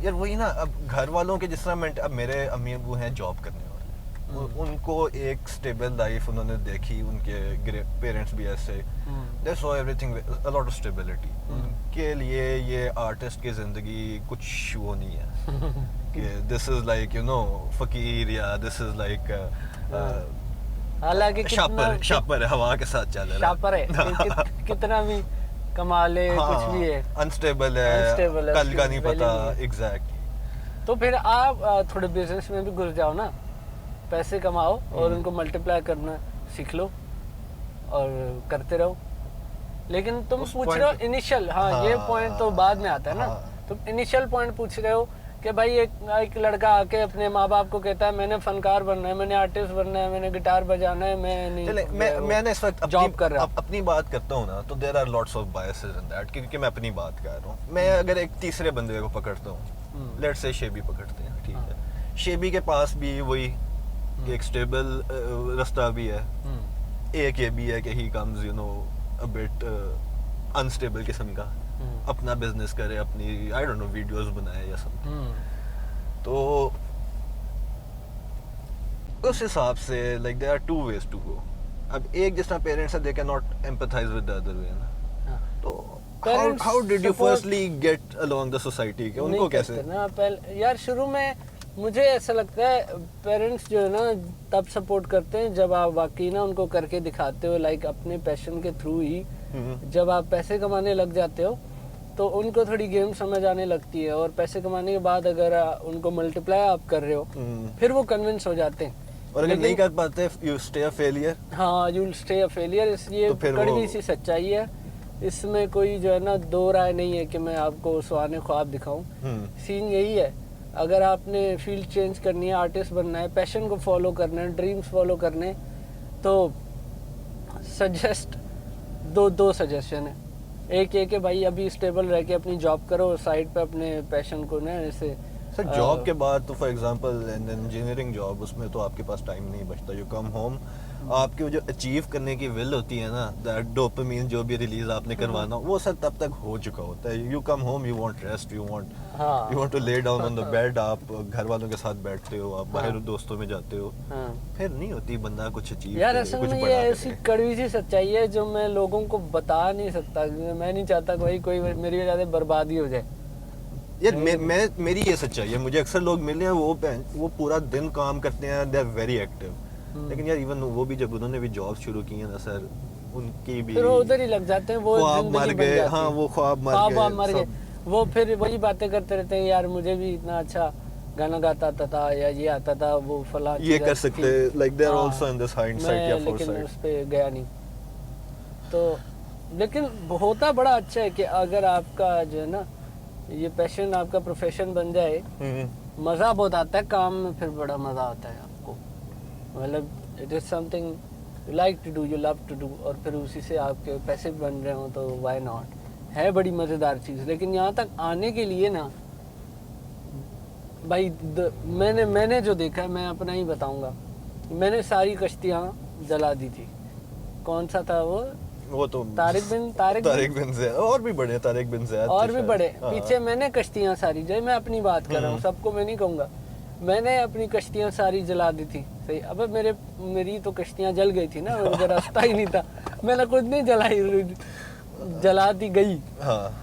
यार वही ना, अब घर वालों के जिस तरह अब मेरे अम्मी अबू हैं जॉब करने वाले, उनको एक स्टेबल लाइफ उन्होंने देखी, उनके पेरेंट्स भी ऐसे, they saw everything a lot of stability. उनके लिए ये आर्टिस्ट की ज़िंदगी कुछ वो नहीं है कि this is like you know फ़कीर, या दिस इज़ लाइक हालांकि शापर हवा के साथ चल रहा है, शापर है कितना भी कमा ले, कुछ भी है, अनस्टेबल है, कल का नहीं पता। एग्जैक्टली। तो फिर आप थोड़े बिजनेस में भी घुस जाओ ना, पैसे कमाओ और उनको मल्टीप्लाई करना सीख लो और करते रहो। लेकिन तुम पूछ रहे हो इनिशियल, ये पॉइंट तो बाद में आता है ना। तुम इनिशियल पॉइंट पूछ रहे हो कि भाई एक लड़का आके अपने माँ बाप को कहता है मैंने फनकार बनना है, मैंने आर्टिस्ट बनना है, मैंने गिटार बजाना है, मैं इस वक्त जॉब कर रहा अपनी बात करता हूँ ना, तो there are lots of biases in that, क्योंकि मैं अपनी बात कर रहा हूँ। मैं अगर एक तीसरे बंदे को पकड़ता हूँ, लेट्स से शेबी पकड़ते हैं, ठीक है, शेबी के पास भी वही एक स्टेबल रास्ता भी है, एक ये भी है कि he comes you know a bit unstable किस्म का, अपना बिजनेस करे, अपनी आई डोंट नो वीडियोस बनाए या समथिंग। तो उस हिसाब से like there are two ways to go. अब एक जिस तरह पेरेंट्स है, they can not empathise with the other way ना। तो how did you firstly get along the society के उनको कैसे ना? पहले यार शुरू में मुझे ऐसा लगता है पेरेंट्स जो है ना तब सपोर्ट करते हैं जब आप वाकई ना उनको करके दिखाते हो, लाइक अपने पैशन के थ्रू ही। जब आप पैसे कमाने लग जाते हो तो उनको थोड़ी गेम समझ आने लगती है, और पैसे कमाने के बाद अगर उनको मल्टीप्लाई आप कर रहे हो फिर वो कन्विंस हो जाते हैं। और अगर नहीं कर पाते यू स्टे अ फेलियर। हाँ, यू स्टे अ फेलियर। इसलिए कड़वी सी सच्चाई है, इसमें कोई जो है ना दो राय नहीं है कि मैं आपको सुहाने ख्वाब दिखाऊं। सीन यही है, अगर आपने फील्ड चेंज करनी है, आर्टिस्ट बनना है, पैशन को फॉलो करना है, ड्रीम्स फॉलो करने, तो सजेस्ट दो सजेशन है। एक ये कि भाई अभी स्टेबल रह के अपनी जॉब करो, साइड पे अपने पैशन को ना ऐसे। सर जॉब के बाद तो फॉर एग्जांपल इंजीनियरिंग जॉब, उसमें तो आपके पास टाइम नहीं बचता। यू कम होम, आपकी जो अचीव करने की विल होती है ना, दैट डोपामाइन जो भी रिलीज आपने करवाना, वो सब तब तक हो चुका होता है। You come home, you want rest, you want to lay down on the bed. आप घर वालों के साथ बैठते हो, आप बाहर दोस्तों में जाते हो, फिर नहीं होती बंदा कुछ अचीव यार असल में ये ऐसी कड़वी सी सच्चाई है जो मैं लोगों को बता नहीं सकता। मैं नहीं चाहता भाई कोई मेरी वजह से बर्बादी हो जाए। यार मेरी ये सच्चाई है। मुझे अक्सर लोग मिले हैं, वो पूरा दिन काम करते हैं, दे आर वेरी एक्टिव, लेकिन यार इवन वो भी जब उन्होंने भी जॉब शुरू की है ना सर, उनकी भी फिर वो उधर ही लग जाते हैं, वो ख्वाब मर गए। हाँ, वो ख्वाब मर गए। वो फिर वही बातें करते रहते हैं, यार मुझे भी इतना अच्छा गाना गाता था या ये आता था, वो फला ये कर सकते, like they are also in this hindsight या फोरसाइट। लेकिन उस पे गया नहीं। तो लेकिन होता बड़ा अच्छा है कि अगर आपका जो है ना ये पैशन आपका प्रोफेशन बन जाए, मज़ा बहुत आता है काम में, फिर बड़ा मज़ा आता है आपको। मतलब it is something you like to do, you love to do, और फिर उसी से आपके पैसे बन रहे हो तो व्हाई नॉट, है बड़ी मज़ेदार चीज़। लेकिन यहाँ तक आने के लिए ना भाई मैंने जो देखा है, मैं अपना ही बताऊँगा। मैंने सारी कश्तियाँ जला दी थी। कौन सा था वो तो तारिक बिन ज़ियाद, और भी बड़े तारिक बिन ज़ियाद, और भी बड़े पीछे। मैंने कश्तियाँ सारी, जो मैं अपनी बात कर रहा हूँ, सबको मैं नहीं कहूँगा, मैंने अपनी कश्तियाँ सारी जला दी थी। सही, अब मेरी तो कश्तियाँ जल गई थी ना, मुझे रास्ता ही नहीं था, मैंने खुद नहीं जलाई, जला दी गई।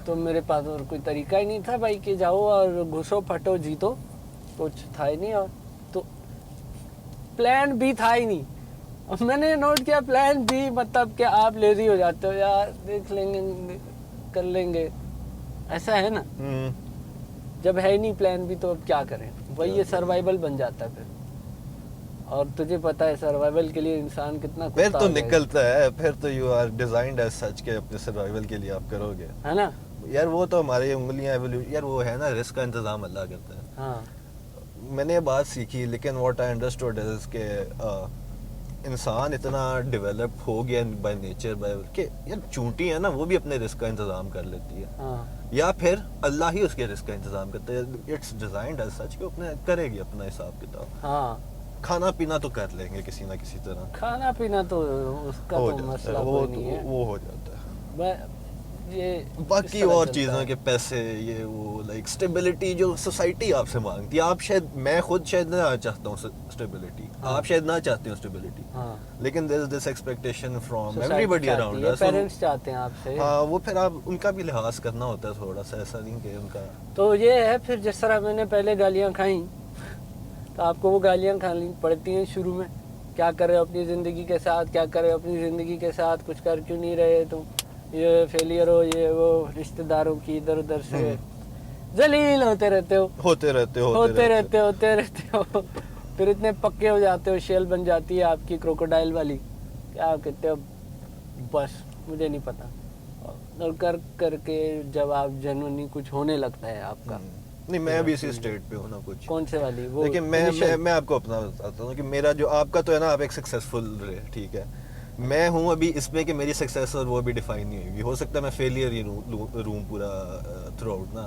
तो मेरे पास और कोई तरीका ही नहीं था भाई कि जाओ और घुसो फटो जीतो, कुछ था ही नहीं। और तो प्लान भी था ही नहीं। मैंने नोट किया प्लान भी मतलब कि आप लेजी हो जाते हो, यार देख लेंगे कर लेंगे, ऐसा है ना। जब है नहीं प्लान भी तो अब क्या करें, वही ये सर्वाइवल बन जाता है फिर। और तुझे पता है सर्वाइवल के लिए इंसान कितना फिर तो निकलता है, फिर तो you are designed as such के अपने सर्वाइवल के लिए आप करोगे, है ना यार। वो तो हमारी उंगलियां यार वो है ना, रिस्क का इंतजाम अल्लाह करता है। हाँ, मैंने ये बात सीखी, लेकिन व्हाट आई अंडरस्टूड इज के इंसान इतना डेवलप हो गया बाय नेचर, बाय कि यार चूंटी है ना, वो भी अपने रिस्क का इंतजाम कर लेती है। हाँ। या फिर अल्लाह ही उसके रिस्क का इंतजाम करता है। इट्स डिजाइंड एज सच कि अपने करेगी अपना हिसाब किताब। हाँ, खाना पीना तो कर लेंगे किसी ना किसी तरह, खाना पीना तो उसका तो मसला कोई नहीं है, वो हो जाता है। ये बाकी इस तरह और चलता चीज़ों है। के पैसे ये वो लाइक स्टेबिलिटी जो सोसाइटी आपसे मांगती है, आप शायद, मैं खुद शायद ना चाहता हूँ स्टेबिलिटी, हाँ। आप शायद ना चाहते हो स्टेबिलिटी, हाँ, लेकिन there is this expectation from society everybody चाहती अराउंड है, अस। पेरेंट्स चाहते हैं आपसे। हाँ, वो फिर आप उनका भी लिहाज करना होता है थोड़ा सा, ऐसा नहीं कि उनका। तो ये है, फिर जिस तरह मैंने पहले गालियाँ खाई, तो आपको वो गालियाँ खानी पड़ती हैं शुरू में। क्या कर रहे हो अपनी ज़िंदगी के साथ, क्या कर रहे हो अपनी ज़िंदगी के साथ, कुछ कर क्यों नहीं रहे तुम, ये फेलियर हो, ये वो, रिश्तेदारों की इधर उधर से जलील होते रहते हो, होते रहते होते रहते हो। फिर इतने पक्के हो जाते हो, शेल बन जाती है आपकी क्रोकोडाइल वाली, क्या कहते हो, बस मुझे नहीं पता। और कर करके जब आप जेन्युइनली कुछ होने लगता है आपका। नहीं, मैं अभी इसी स्टेट पे हूँ ना कुछ। कौन से वाली वो? देखिए, मैं initial? मैं आपको अपना बताता हूँ कि मेरा जो, आपका तो है ना, आप एक सक्सेसफुल रहे, ठीक है। मैं हूँ अभी इसमें कि मेरी सक्सेस और वो भी डिफाइन नहीं होगी, हो सकता है मैं फेलियर ही रूम पूरा थ्रू आउट ना।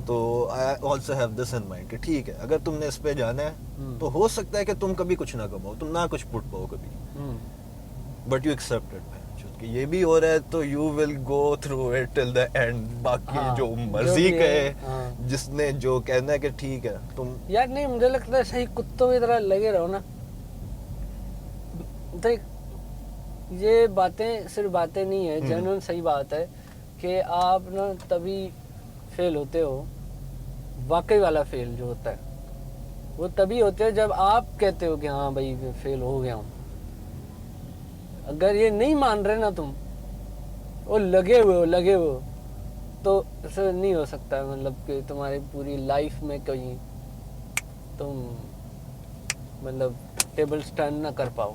तो I also have this in mind कि ठीक है, अगर तुमने इस पे जाना है तो हो सकता है कि तुम कभी कुछ ना कमाओ, तुम ना कुछ पुट पाओ कभी, बट यू एक्सेप्ट इट, कि ये भी हो रहा है तो you will go through it till the end. बाकी हाँ, जो जो मर्जी भी है, कहे, हाँ। जिसने जो कहना है कि ठीक है तुम। यार नहीं, मुझे लगता है सही कुत्तों की तरह लगे रहो ना। देख, ये बातें सिर्फ बातें नहीं है, जेन्युइन सही बात है कि आप ना तभी फेल होते हो, वाकई वाला फेल जो होता है वो तभी होते है जब आप कहते हो कि हाँ भाई मैं फेल हो गया हूँ। अगर ये नहीं मान रहे ना तुम, वो लगे हुए हो, तो ऐसा नहीं हो सकता, मतलब कि तुम्हारी पूरी लाइफ में कहीं तुम मतलब टेबल्स टर्न ना कर पाओ।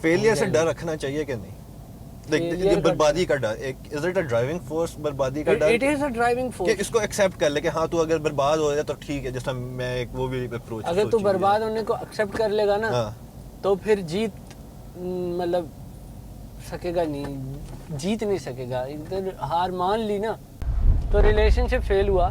फेलियर से डर रखना चाहिए कि नहीं? Failure देख, का बर्बादी का डर, एक is it a driving force, बर्बादी का डर? इट इज अ ड्राइविंग कि फोर्स। इसको एक्सेप्ट कर ले कि हाँ तू अगर बर्बाद हो जाए तो ठीक है, जैसा मैं एक वो भी अप्रोच अगर तू बर्बाद होने को एक्सेप्ट कर लेगा ना, हाँ। तो फिर मतलब सकेगा नहीं, जीत नहीं सकेगा। इधर हार मान ली ना, तो रिलेशनशिप फेल हुआ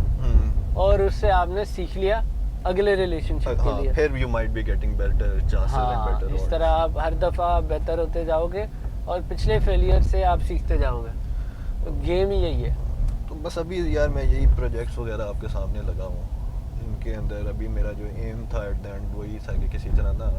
और उससे आपने सीख लिया अगले रिलेशनशिप के लिए। फिर you might be getting better chances and हाँ, better इस odds. तरह आप हर दफा बेहतर होते जाओगे और पिछले फेलियर से आप सीखते जाओगे। तो गेम ही यही है। तो बस अभी यार मैं यही प्रोजेक्ट्स वगैरह आपके सामने लगा हूँ, इनके अंदर अभी मेरा जो एम था एट द एंड वही था कि किसी तरह ना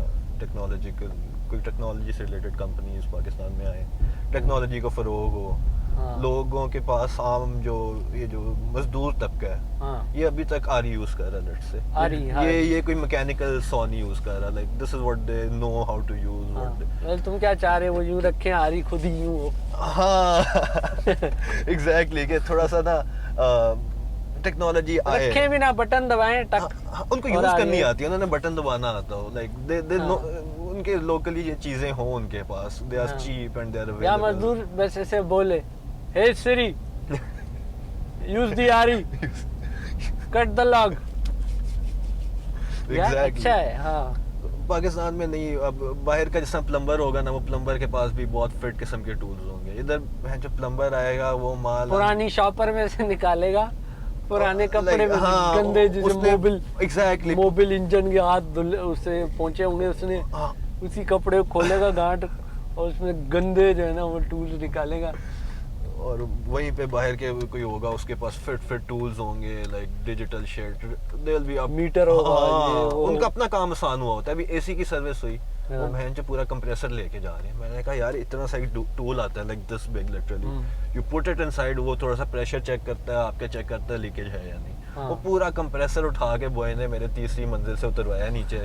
कोई टेक्नोलॉजी से रिलेटेड कंपनीज पाकिस्तान में आए, टेक्नोलॉजी को फ़रोग हो। हाँ। लोगों के पास आम जो ये जो मजदूर तबका है, हाँ। ये अभी तक आरी यूज़ कर रहा है, लेट्स से आरी, हाँ। ये कोई मैकेनिकल सॉ नहीं यूज़ कर रहा, like this is what they know how to use what. well, तुम क्या चाह रहे हो, वो यूं रखें, आरी खुद ही यूं हो। हाँ एग्जैक्टली, कि थोड़ा सा ना टेक्नोलॉजी आए, रखें भी ना, बटन दबाएं टक। हाँ, उनको और यूज आगे। करनी आती है, उन्होंने बटन दबाना आता हो, लाइक दे हाँ। उनके लोकली ये चीजें हो उनके पास, दे आर हाँ। चीप एंड दे आर या अवेलेबल। मजदूर बस ऐसे बोले, हे सिरी यूज दी आरी, कट द लॉग। यार अच्छा है। हाँ, पाकिस्तान में नहीं, अब बाहर का जैसा प्लम्बर होगा ना, वो प्लम्बर के पास भी बहुत फिट किस्म के टूल्स होंगे। इधर जो प्लम्बर आएगा वो माल पुरानी शॉपर में से निकालेगा, पुराने कपड़े like, में हाँ, गंदे, जैसे उसने- मोबिल exactly। मोबिल इंजन के हाथ धुले उससे पहुंचे होंगे, उसने हाँ। उसी कपड़े को खोलेगा गांठ और उसमें गंदे जो है ना वो टूल्स निकालेगा। और वहीं पे बाहर के कोई होगा, उसके पास फिट टूल्स होंगे, like digital shed, they will be meter होगा, ये वो। उनका अपना काम आसान हुआ होता है। अभी एसी की सर्विस हुई, वो हाँ। बहन जो पूरा कंप्रेसर लेके जा रहे हैं। मैंने कहा यार इतना सा टूल आता है, like this big literally, you put it inside, वो थोड़ा सा प्रेशर चेक करता है, आपके चेक करता है लीकेज है या नहीं। हाँ। वो पूरा कंप्रेसर उठा के बॉय ने मेरे तीसरी मंजिल से उतरवाया नीचे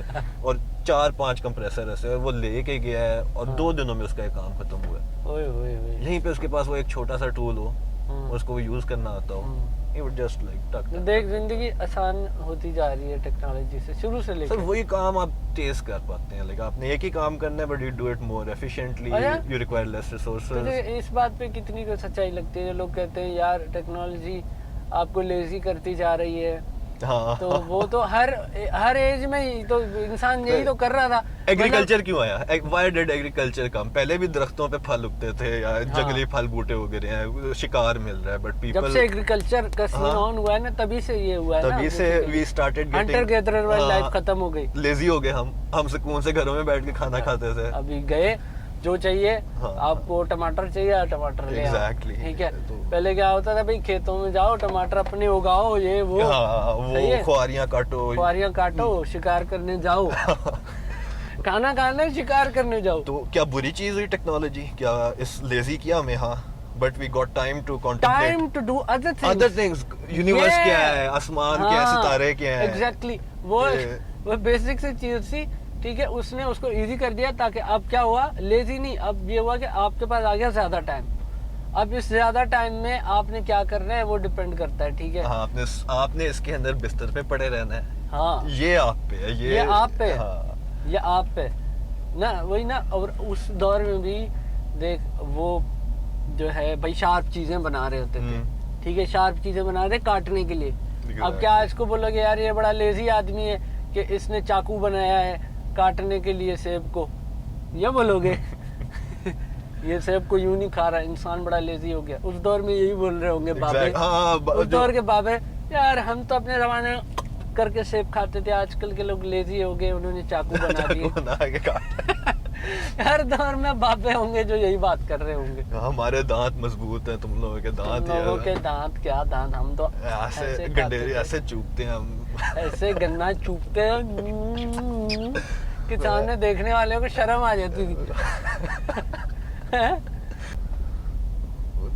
और 4-5 कंप्रेसर ऐसे, और वो लेके गया है और 2 दिनों में उसका ये काम खत्म हुआ है। ओए ओए ओए। यहीं पे उसके पास वो एक छोटा सा टूल हो और उसको यूज करना आता हो, it would just like टक तो देख, जिंदगी आसान होती जा रही है टेक्नोलॉजी से, शुरू से सर लेकर। वही काम आप तेज कर पाते हैं, लाइक आपने एक ही काम करना है but you do it more efficiently, अच्छा। यू रिक्वायर लेस तुझे रिसोर्सेज। इस बात पे कितनी को सच्चाई लगती है जो लोग कहते हैं यार टेक्नोलॉजी आपको लेजी करती जा रही है? हाँ, तो वो तो हर एज में ही तो इंसान यही तो कर रहा था। एग्रीकल्चर क्यों आया? व्हाई डिड एग्रीकल्चर कम? पहले भी दरख्तों पे फल उगते थे या जंगली फल बूटे उग रहे हैं, शिकार मिल रहा है, बट जब पीपल, से एग्रीकल्चर का सीन हाँ। ऑन हुआ है ना, तभी से ये हुआ है ना, तभी से वी स्टार्टेड हंटर गैदरर वाली लाइफ खत्म हो गई। लेजी हो गए हम सुकून से घरों में बैठ के खाना खाते थे। अभी गए जो चाहिए हाँ। आपको टमाटर चाहिए टमाटर ले आओ। Exactly. ठीक है। तो- पहले क्या होता था भाई, खेतों में जाओ टमाटर अपने उगाओ, ये वो हाँ, सही है। वो खुआरियां काटो। खुआरियां काटो, शिकार करने जाओ, खाना खाने शिकार करने जाओ। तो क्या बुरी चीज हुई टेक्नोलॉजी? क्या इस लेजी किया हमें? हाँ, but we got time to contemplate time to do other things. Other things. Universe क्या है, आसमान क्या है, सितारे क्या है। एग्जैक्टली वो ये- वो बेसिक सी चीज थी। ठीक है, उसने उसको इजी कर दिया, ताकि अब क्या हुआ, लेजी नहीं, अब ये हुआ कि आपके पास आ गया ज्यादा टाइम। अब इस ज्यादा टाइम में आपने क्या करना है वो डिपेंड करता है। ठीक है। हाँ, आपने इसके अंदर बिस्तर पे पड़े रहना है। हाँ, ये आप पे है। ये आप पे है। हाँ, ये आप पे ना, वही ना। और उस दौर में भी देख, वो जो है भाई शार्प चीजें बना रहे होते थे। ठीक है, शार्प चीजें बना रहे काटने के लिए। अब क्या इसको बोलोगे यार ये बड़ा लेजी आदमी है कि इसने चाकू बनाया है काटने के लिए सेब को, ये बोलोगे? ये सेब को यूं नहीं खा रहा, इंसान बड़ा लेजी हो गया। उस दौर में यही बोल रहे होंगे बाबे। हाँ, उस दौर के बाबे, यार हम तो अपने जमाने करके सेब खाते थे, आजकल के लोग लेजी हो गए, उन्होंने चाकू बना दिए। बना के काट। हर दौर में बाबे होंगे जो यही बात कर रहे होंगे। हमारे दांत मजबूत हैं, तुम लोगों के दांत तुम लोगों के दांत क्या दांत, हम तो ऐसे खाते गंडेरी थे। ऐसे चूपते हैं हम। ऐसे गन्ना चूपते हैं कि सामने देखने वाले को शर्म आ जाती थी।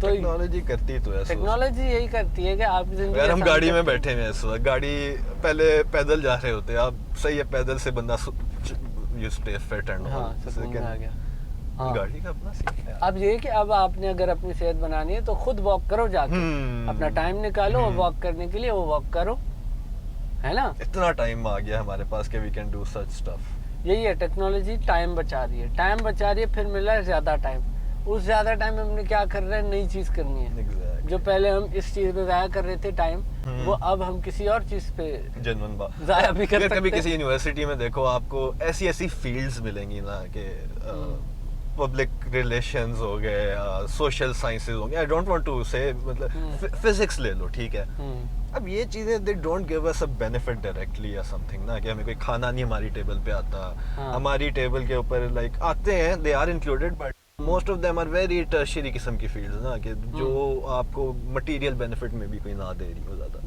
तो टेक्नोलॉजी करती तो ऐसा। टेक्नोलॉजी यही करती है कि आपकी जिंदगी यार हम आसान गाड़ी में करती है। बैठे हुए हैं इस वक्त, गाड़ी पहले पैदल जा रहे होते, अब सही है पैदल से बंदा यू स्टे फिट एंड हाँ, सुकून में आ गया। हाँ। गाड़ी का अपना सीन है। अब ये कि अब आपने अगर अपनी सेहत बनानी है तो खुद वॉक करो जाके, अपना टाइम निकालो वॉक करने के लिए, वो वॉक करो, है ना। इतना टाइम आ गया हमारे पास कि we can do such stuff. यही है टेक्नोलॉजी, टाइम बचा रही है, टाइम बचा रही है, फिर मिला है ज्यादा टाइम। उस ज्यादा टाइम में हमने क्या कर रहे हैं, नई चीज करनी है। एग्जैक्टली। जो पहले हम इस चीज पे जाया कर रहे थे टाइम, वो अब हम किसी और चीज पे जेन्युइन बात। जाया भी कर अगर सकते कभी हैं। किसी यूनिवर्सिटी में देखो, आपको ऐसी ऐसी फील्ड्स मिलेंगी ना कि पब्लिक रिलेशंस हो गए, सोशल साइंसेज हो गए, आई डोंट वांट टू से, मतलब फिजिक्स ले लो, ठीक है। अब ये चीजें they don't give us a benefit directly या समथिंग ना, कि हमें कोई खाना नहीं हमारी टेबल पे आता। हाँ। हमारी टेबल के ऊपर लाइक आते हैं, they are included, but most of them are very tertiary किस्म की फील्ड्स ना, कि जो आपको मटेरियल बेनिफिट में भी कोई ना दे रही हो ज्यादा।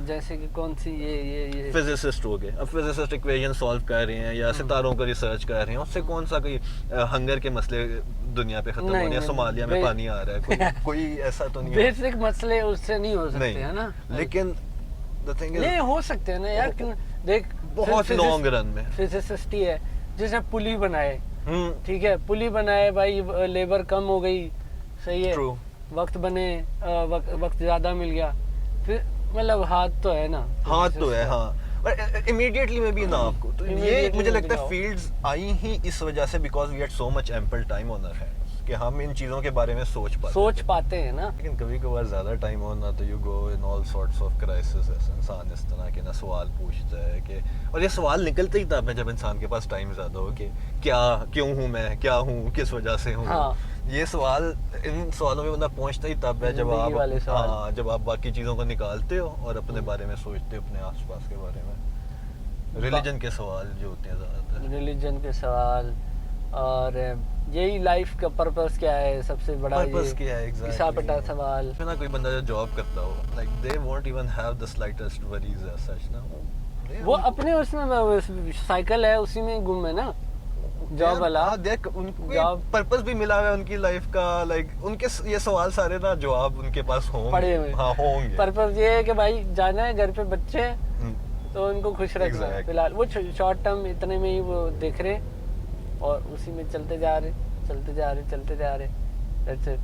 जैसे कि कौन सी ये फिजिसिस्ट हो गए, अब फिजिसिस्ट इक्वेशन सॉल्व कर रहे हैं या सितारों को रिसर्च कर रहे हैं, उससे कौन सा कोई हंगर के मसले दुनिया पे खत्म हो रहे हैं, नहीं, सोमालिया में बे- पानी आ रहा है, कोई ऐसा तो नहीं है। बेसिक मसले उससे नहीं हो सकते, है ना। लेकिन द थिंग नहीं इज हो सकते हैं ना यार, क्यों देख बहुत लॉन्ग रन में फिजिसिस्ट ही है जिसने पुली बनाए, ठीक है, पुली बनाए भाई, लेबर कम हो गई, सही है, ट्रू, वक्त बने, वक्त ज्यादा मिल गया, फिर मतलब हाथ तो है ना, हाथ तो है, हाँ, पर इमीडिएटली में भी ना आपको तो ये Immediately मुझे में लगता है दिखाओ। फील्ड्स आई ही इस वजह से because we had so much ample time on our hands कि हम इन चीजों के बारे में सोच पाते हैं ना। लेकिन कभी कभार ज्यादा टाइम हो ना तो you go in all sorts of crisis. इंसान इस तरह के ना सवाल पूछता है कि, और ये सवाल निकलते ही तब है जब इंसान के पास टाइम ज्यादा हो कि क्या, क्यों हूँ मैं, क्या हूँ, किस वजह से हूँ। हाँ। ये सवाल, इन सवालों में बंदा पहुंचता ही तब है जब जिंदगी वाले सवाल। हाँ, जब आप बाकी चीजों को निकालते हो और अपने बारे में सोचते हो, अपने आसपास के बारे में। रिलीजन के सवाल जो होते हैं ज्यादातर, रिलीजन के सवाल, और यही लाइफ का पर्पस क्या है, सबसे बड़ा पर्पस ये क्या है एग्जैक्टली, घिसा-पिटा सवाल। ना कोई बंदा जो जॉब करता हो, like they won't even have the slightest worries as such ना। वो अपने उसमें साइकिल है, उसी में गुम है ना, जॉब वाला। हाँ, देख उनको जॉब पर्पस भी मिला हुआ है उनकी लाइफ का, लाइक उनके ये सवाल सारे ना जवाब उनके पास होंगे, पड़े हुए। हाँ होंगे। पर्पस ये है कि भाई जाना है, घर पे बच्चे हैं, हम्म, तो उनको खुश रखना है। Exactly. फिलहाल वो शॉर्ट टर्म इतने में ही वो देख रहे हैं और उसी में चलते जा रहे That's it.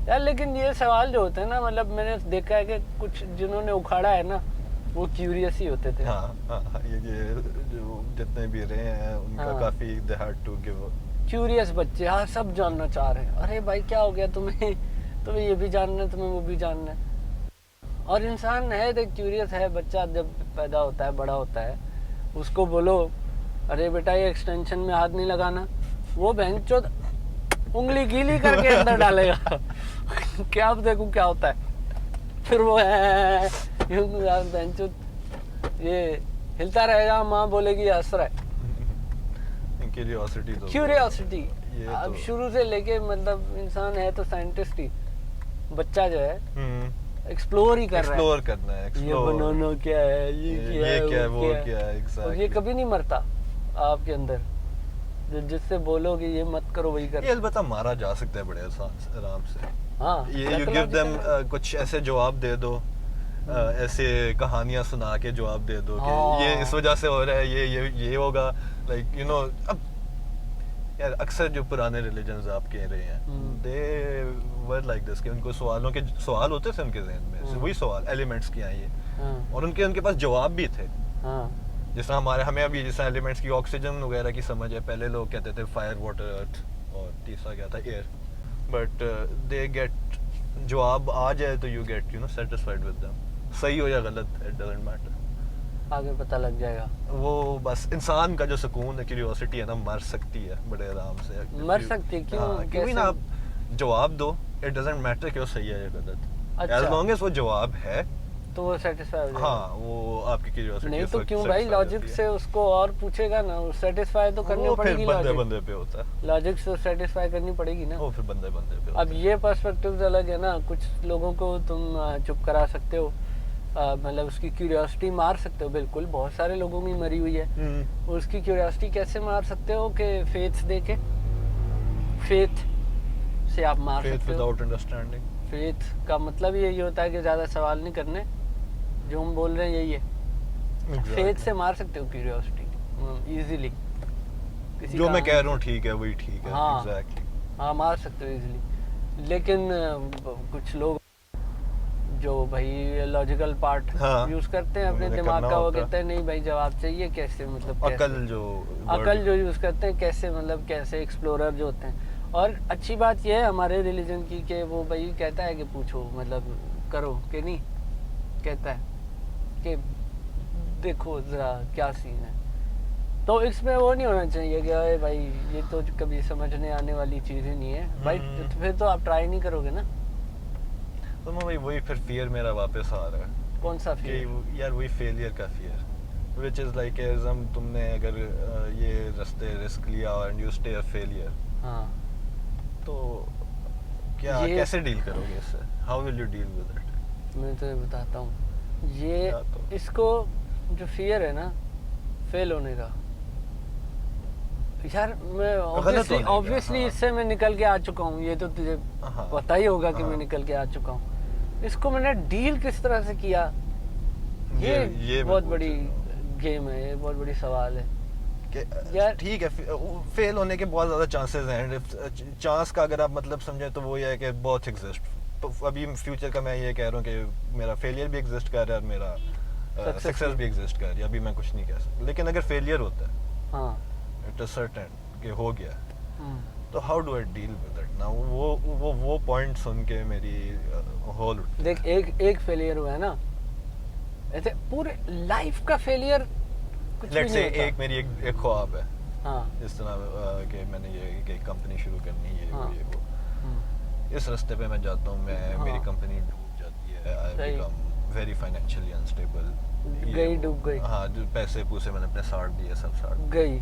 यार लेकिन ये सवाल जो होते हैं ना, मतलब मैंने देखा है कि कुछ जिन्होंने उखाड़ा है ना, वो क्यूरियस ही होते थे। हाँ, हाँ, ये जो जितने भी रहे हैं उनका हाँ। काफी they had to give. Curious बच्चे, हाँ, सब जानना चाह रहे हैं। अरे भाई क्या हो गया तुम्हें, तुम्हें ये भी जानना है, तुम्हें वो भी जानना है। और इंसान है देख, क्यूरियस है। बच्चा जब पैदा होता है, बड़ा होता है, उसको बोलो अरे बेटा ये एक्सटेंशन में हाथ नहीं लगाना, वो बहनचोद उंगली गीली करके अंदर डालेगा। क्या अब देखूं क्या होता है, फिर वो है बहनचोद ये हिलता रहेगा, माँ बोलेगी हंस रहा है। क्यूरियोसिटी तो क्यूरियोसिटी। ये अब तो- शुरू से लेके मतलब इंसान है तो साइंटिस्ट ही, बच्चा जो है एक्सप्लोर ही कर रहा है। एक्सप्लोर करना है, ये एक्सप्लोर बनाना क्या है, ये क्या है, क्या है, वो क्या क्या है, और ये एग्जैक्टली। कभी नहीं मरता आपके अंदर, जिससे बोलो कि ये मत करो वही ये कर। अलबत्ता मारा जा सकता है बड़े आराम से। हाँ ये यू गिव देम psychological है। कुछ ऐसे जवाब दे दो, ऐसे कहानियां सुना के जवाब दे दो कि हाँ। ये इस वजह से हो रहा है, ये होगा, लाइक यू नो। अब यार अक्सर जो पुराने रिलीजन्स आप कह रहे हैं, दे वर लाइक दिस कि उनको सवाल होते थे उनके जहन में, वही सवाल एलिमेंट्स क्या हैं ये, हाँ और उनके पास जवाब भी थे। हाँ जिस तरह हमें अभी जिस एलिमेंट्स की ऑक्सीजन वगैरह की समझ है, पहले लोग कहते थे फायर, वाटर, अर्थ, और तीसरा क्या था, एयर। बट दे गेट, जवाब आ जाए तो you get satisfied with them, सही हो या गलत, इट डजंट मैटर। आगे पता लग जाएगा। वो बस इंसान का जो सुकून है, क्यूरियोसिटी है ना, मर सकती है बड़े आराम से। मर सकती है, क्यों? हाँ, क्योंकि कैसे? ना आप जवाब दो, इट डजंट मैटर कि वो सही है या गलत, अच्छा। एज लॉन्ग एज वो जवाब है। तो वो सेटिस्फाई हो जाएगा। हाँ, वो आपकी क्यूरियोसिटी नहीं तो क्यों भाई, लॉजिक से उसको और पूछेगा ना, सेटिस्फाई तो करनी वो फिर पड़ेगी। बंदे लॉजिक बंदे पे होता है, लॉजिक से सेटिस्फाई करनी पड़ेगी ना। वो फिर बंदे बंदे पे अब होता है। ये पर्सपेक्टिव्स अलग है ना, कुछ लोगों को तुम चुप करा सकते हो, मतलब उसकी क्यूरियोसिटी मार सकते हो, बिल्कुल बहुत सारे लोगों की मरी हुई है। उसकी क्यूरियोसिटी कैसे मार सकते हो कि फेथ दे के, फेथ से आप मार फेथ सकते हो। Without understanding. फेथ का मतलब यही होता है कि ज़्यादा सवाल नहीं करने, जो हम बोल रहे हैं यही है। फेथ से मार सकते हो क्यूरियोसिटी इजीली। जो मैं कह रहा हूँ ठीक है, वही ठीक है, हाँ। एग्जैक्टली। हाँ मार सकते हो इजीली, लेकिन कुछ लोग जो भाई लॉजिकल पार्ट हाँ, यूज करते हैं अपने उन्हें दिमाग करना का, वो होता है। कहते हैं नहीं भाई जवाब चाहिए, कैसे मतलब कैसे? अकल जो अकल जो यूज करते हैं, कैसे मतलब कैसे एक्सप्लोरर जो होते हैं। और अच्छी बात यह है हमारे रिलीजन की कि वो भाई कहता है कि पूछो, मतलब करो, कि नहीं कहता है कि देखो जरा क्या सीन है। तो इसमें वो नहीं होना चाहिए कि अरे भाई ये तो कभी समझने आने वाली चीज़ ही नहीं है भाई, तो फिर तो आप ट्राई नहीं करोगे ना। तो मैं वही फिर फियर मेरा वापस आ रहा है कौन सा कि फिर? यार वही फेलियर का फियर, विच इज़ लाइक हम तुमने अगर ये रास्ते रिस्क लिया और यू स्टे अ फेलियर, हाँ तो क्या ये- कैसे डील करोगे इससे? How will you deal with it? मैं तो बताता हूँ ये, क्या तो? इसको जो फियर है ना फेल होने का, यार मैं होने का, ऑब्वियसली हाँ। इससे मैं निकल के आ चुका हूँ, ये तो तुझे हाँ। पता ही होगा कि हाँ। मैं निकल के आ चुका हूँ। इसको मैंने डील किस तरह से किया, ये मैं बहुत पूछ बड़ी रहा हूँ गेम है, ये बहुत बड़ी सवाल है। कि यार- ठीक है, फेल होने के बहुत ज़्यादा चांसेस हैं। चांस का अगर आप मतलब समझे तो वो ये है कि बहुत एग्जिस्ट, तो अभी फ्यूचर का मैं ये कह रहा हूँ कि मेरा फेलियर भी एग्जिस्ट कर रहा है और मेरा सक्सेस भी एग्जिस्ट कर रही है, अभी मैं कुछ नहीं कह सकता। लेकिन अगर फेलियर होता है, हाँ इट इज सर्टेन कि हो गया, हम्म, तो how do I deal with it now? वो पॉइंट सुन के मेरी होल देख एक फेलियर हुआ है ना, ऐसे पूरे लाइफ का फेलियर कुछ भी लेट्स से नहीं होता। एक मेरी एक ख्वाब है, हाँ इस तरह कि मैंने ये कंपनी शुरू करनी है, हाँ। ये वो, हम्म, इस रास्ते पे मैं जाता हूँ, हाँ। मेरी कंपनी डूब जाती है, आई सही। बिकम वेरी फाइनेंशियली अनस्टेबल, गई, डूब गई। हाँ, जो पैसे पूसे मैंने अपने साड़ दिए, सब साड़ दिए। गई,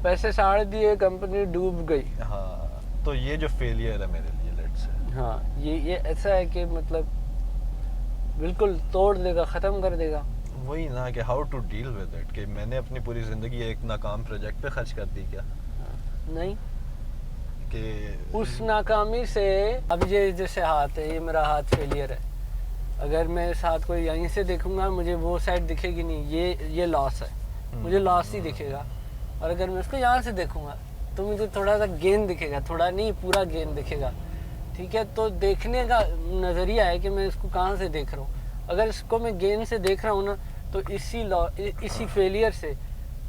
पैसे साड़ दिए, कंपनी डूब गई। हाँ, तो ये जो फेलियर है मेरे लिए, लेट्स से, हाँ ये ऐसा है कि मतलब बिल्कुल तोड़ देगा, ख़त्म कर देगा। वही ना कि how to deal with it, कि मैंने अपनी पूरी ज़िंदगी एक नाकाम प्रोजेक्ट पे खर्च कर दी क्या, नहीं, कि उस नाकामी से अब ये जैसे हाथ है, ये मेरा हाथ फेलियर है, अगर मैं इस हाथ को यहीं से देखूंगा मुझे वो साइड दिखेगी नहीं, ये लॉस है, मुझे लॉस ही दिखेगा। और अगर मैं इसको यहाँ से देखूंगा तो मुझे थोड़ा सा गेन दिखेगा, थोड़ा नहीं पूरा गेन दिखेगा। ठीक है, तो देखने का नज़रिया है कि मैं इसको कहाँ से देख रहा हूँ। अगर इसको मैं गेन से देख रहा हूँ ना, तो इसी फेलियर से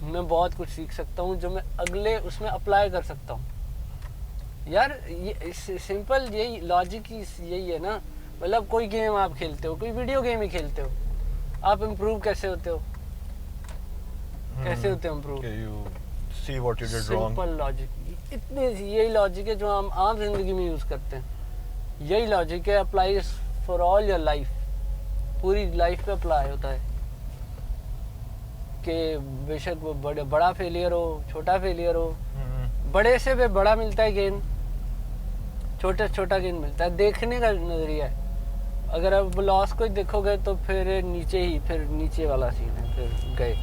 मैं बहुत कुछ सीख सकता हूँ, जो मैं अगले उसमें अप्लाई कर सकता हूँ। यार ये सिंपल यही लॉजिक यही है ना। मतलब कोई गेम आप खेलते हो, कोई वीडियो गेम ही खेलते हो, आप इम्प्रूव कैसे होते हो? कैसे होते हो improve? You see what you did wrong. Simple logic, इतने यही लॉजिक है जो हम आम जिंदगी में यूज करते हैं। यही लॉजिक है, applies for all your life, पूरी लाइफ पे अप्लाई होता है। कि बेशक वो बड़ा फेलियर हो, छोटा फेलियर हो, बड़े से भी बड़ा मिलता है गेन, छोटा छोटा गेन मिलता है, देखने का नजरिया है। अगर आप लॉस को देखोगे तो फिर नीचे वाला सीन है, फिर गए।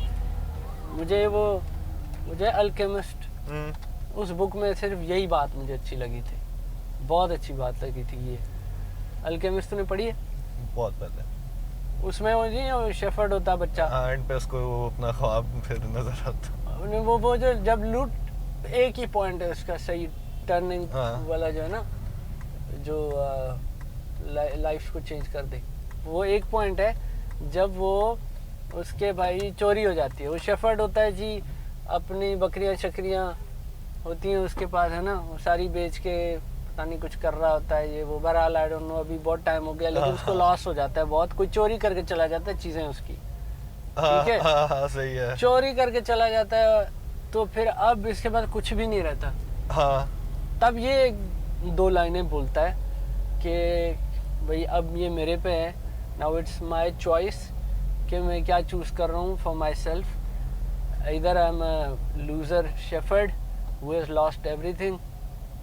मुझे अल्केमिस्ट, उस बुक में सिर्फ यही बात मुझे अच्छी लगी थी, बहुत अच्छी बात लगी थी ये। अल्केमिस्ट तूने पढ़ी है? बहुत पहले। उसमें वो नहीं, वो शेफर्ड होता बच्चा, एंड पे उसको अपना ख्वाब फिर नजर आता। वो जो जब लूट, एक ही पॉइंट है उसका सही टर्निंग वाला जो है ना, जो लाइफ को चेंज कर दे, वो एक पॉइंट है जब वो उसके भाई चोरी हो जाती है। वो शेफर्ड होता है जी, अपनी बकरियां शकरियां होती हैं उसके पास, है ना, वो सारी बेच के पता नहीं कुछ कर रहा होता है ये वो। बहरहाल आई डोंट नो, अभी बहुत टाइम हो गया, लेकिन उसको लॉस हो जाता है बहुत, कोई चोरी करके चला जाता है चीजें उसकी, ठीक है? हाँ, सही है। चोरी करके चला जाता है, तो फिर अब इसके बाद कुछ भी नहीं रहता। हाँ। तब ये 2 लाइनें बोलता है कि भाई अब ये मेरे पे है, नाउ इट्स माय चॉइस कि मैं क्या चूज कर रहा हूँ फॉर माई सेल्फ। इधर I am a loser shepherd who has lost everything,